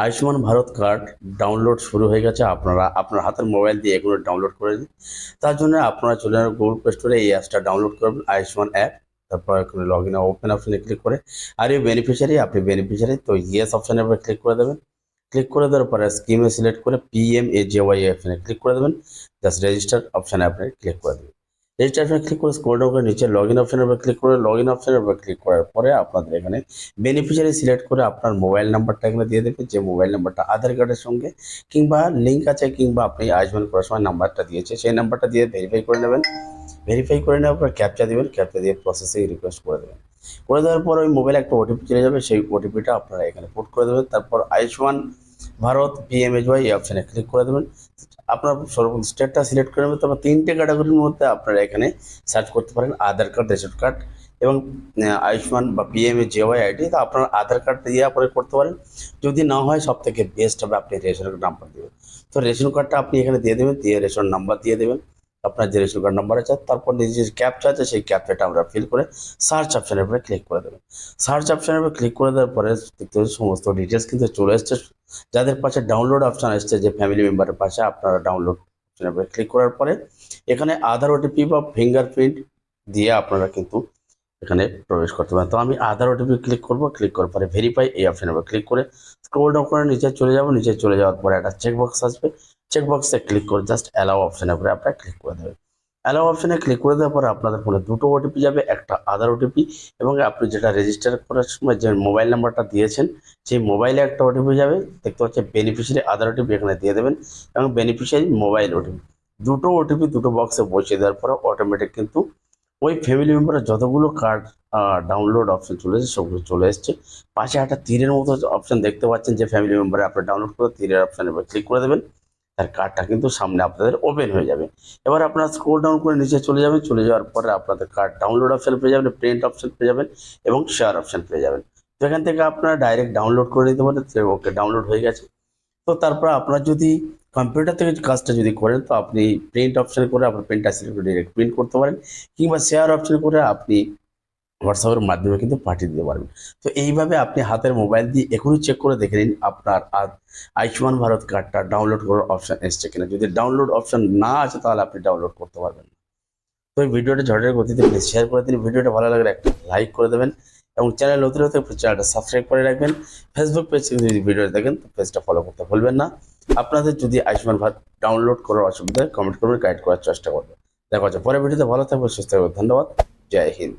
Ayushman Bharat card download শুরু হয়ে গেছে। আপনারা আপনার হাতের মোবাইল দিয়ে এগুলো ডাউনলোড করে দিন। তার জন্য আপনারা চলে যাবেন গুগল প্লে স্টোরে, এই অ্যাপসটা ডাউনলোড করবেন, আয়ুষ্মান অ্যাপ। তারপর এখানে লগ ইন ওপেন অপশনে ক্লিক করে, আর এই বেনিফিশিয়ারি, আপনি বেনিফিশিয়ারি তো ইয়েস অপশানের উপরে ক্লিক করে দেবেন। ক্লিক করে দেওয়ার পরে স্কিমে সিলেক্ট করে PMAJY অপশানে ক্লিক করে দেবেন। জাস্ট রেজিস্টার অপশানে আপনি ক্লিক করে দেবেন। রেজিস্টার অপশানে ক্লিক করে স্ক্রল ডাউন করে নিচে লগ ইন অপশানের উপর ক্লিক করে, লগ ইন অপশানের উপর ক্লিক করার পরে আপনাদের এখানে বেনিফিশিয়ারি সিলেক্ট করে আপনার মোবাইল নাম্বারটা এখানে দিয়ে দেবেন, যে মোবাইল নাম্বারটা আধার কার্ডের সঙ্গে কিংবা লিঙ্ক আছে, কিংবা আপনি আয়ুষ্মান করার সময় নাম্বারটা দিয়েছে সেই নাম্বারটা দিয়ে ভেরিফাই করে নেবেন। ভেরিফাই করে নেওয়ার পর ক্যাপচা দেবেন, ক্যাপচা দিয়ে প্রসেসিং রিকোয়েস্ট করে দেবেন। করে দেওয়ার পর ওই মোবাইলে একটা ওটিপি চলে যাবে, সেই ওটিপিটা আপনারা এখানে পুট করে দেবেন। তারপর আয়ুষ্মান ভারত PMAJY এই অপশানে ক্লিক করে দেবেন। আপনার সর্বোচ্চ স্টেটটা সিলেক্ট করে নেবেন। তারপর 3টে ক্যাটাগরির মধ্যে আপনারা এখানে সার্চ করতে পারেন, আধার কার্ড, রেশন কার্ড এবং আয়ুষ্মান বা PMAJY আইডি। তো আপনার আধার কার্ড দিয়ে আপনি করতে পারেন। যদি না হয় সব থেকে বেস্ট হবে আপনি রেশন কার্ড নাম্বার দেবেন। তো রেশন কার্ডটা আপনি এখানে দিয়ে দেবেন, দিয়ে রেশন নাম্বার দিয়ে দেবেন, আপনার যে রেশন কার্ড নাম্বার আছে। তারপর যে ক্যাপচা আছে সেই ক্যাপচাটা আমরা ফিল করে সার্চ অপশানের উপরে ক্লিক করে দেবেন। সার্চ অপশানের উপরে ক্লিক করে দেওয়ার পরে দেখতে পাচ্ছেন সমস্ত ডিটেলস কিন্তু চলে এসছে। যাদের পাশে ডাউনলোড অপশান এসছে, যে ফ্যামিলি মেম্বারের পাশে, আপনারা ডাউনলোড অপশানের উপরে ক্লিক করার পরে এখানে আধার ওটিপি বা ফিঙ্গারপ্রিন্ট দিয়ে আপনারা কিন্তু এখানে প্রবেশ করতে পারেন। তো আমি আধার ওটিপি ক্লিক করব, ক্লিক করার পরে ভেরিফাই এই অপশানের উপর ক্লিক করে স্ক্রল ডাউন করে নিচে চলে যাব। নিচে চলে যাওয়ার পরে একটা চেকবক্স আসবে, চেকবক্সে ক্লিক করে জাস্ট অ্যালাও অপশানের উপরে আপনারা ক্লিক করে দেবেন। অ্যালাও অপশানে ক্লিক করে দেওয়ার পরে আপনাদের ফোনে দুটো ওটিপি যাবে, একটা আধার ওটিপি এবং আপনি যেটা রেজিস্টার করার সময় যে মোবাইল নাম্বারটা দিয়েছেন সেই মোবাইলে একটা ওটিপি যাবে। দেখতে পাচ্ছেন বেনিফিশিয়ারি আধার ওটিপি এখানে দিয়ে দেবেন এবং বেনিফিশিয়ারি মোবাইল ওটিপি, দুটো ওটিপি দুটো বক্সে বসিয়ে দেওয়ার পরে অটোমেটিক কিন্তু ওই ফ্যামিলি মেম্বারের যতগুলো কার্ড ডাউনলোড অপশন চলে এসেছে সবগুলো চলে এসছে। পাশে একটা তীরের মতো অপশন দেখতে পাচ্ছেন, যে ফ্যামিলি মেম্বারে আপনি ডাউনলোড করে তীরের অপশানে ক্লিক করে দেবেন, তার কার্ডটা কিন্তু সামনে আপনাদের ওপেন হয়ে যাবে। এবার আপনারা স্ক্রল ডাউন করে নিচে চলে যাবেন, চলে যাওয়ার পরে আপনাদের কার্ড ডাউনলোড অপশন পেয়ে যাবেন, প্রিন্ট অপশন পেয়ে যাবেন এবং শেয়ার অপশন পেয়ে যাবেন। তো এখান থেকে আপনারা ডাইরেক্ট ডাউনলোড করে নিতে পারেন। ওকে, ডাউনলোড হয়ে গেছে। তো তারপর আপনার যদি কম্পিউটার থেকে কাজটা যদি করেন, তো আপনি প্রিন্ট অপশানে করে আপনার প্রিন্টার সিলেক্ট করে ডিরেক্ট প্রিন্ট করতে পারেন, কিংবা শেয়ার অপশানে করে আপনি হোয়াটসঅ্যাপের মাধ্যমে কিন্তু পাঠিয়ে দিতে পারবেন। তো এইভাবে আপনি হাতের মোবাইল দিয়ে এখনই চেক করে দেখে নিন আপনার আয়ুষ্মান ভারত কার্ডটা ডাউনলোড করার অপশান এসছে কিনা। যদি ডাউনলোড অপশান না আছে তাহলে আপনি ডাউনলোড করতে পারবেন না। তো এই ভিডিওটা ঝড়ের গতিতে প্লিজ শেয়ার করে দিন। ভিডিওটা ভালো লাগলে একটা লাইক করে দেবেন এবং চ্যানেল নতুন হতে চ্যানেলটা সাবস্ক্রাইব করে রাখবেন। ফেসবুক পেজ থেকে যদি ভিডিওটা দেখেন তো পেজটা ফলো করতে ভুলবেন না। আপনাদের যদি আয়ুষ্মান ভারত ডাউনলোড করার অসুবিধা হয় কমেন্ট করবেন, গাইড করার চেষ্টা করবেন। দেখা হচ্ছে পরের ভিডিওতে। ভালো থাকবেন, সুস্থ থাকবেন। ধন্যবাদ। জয় হিন্দ।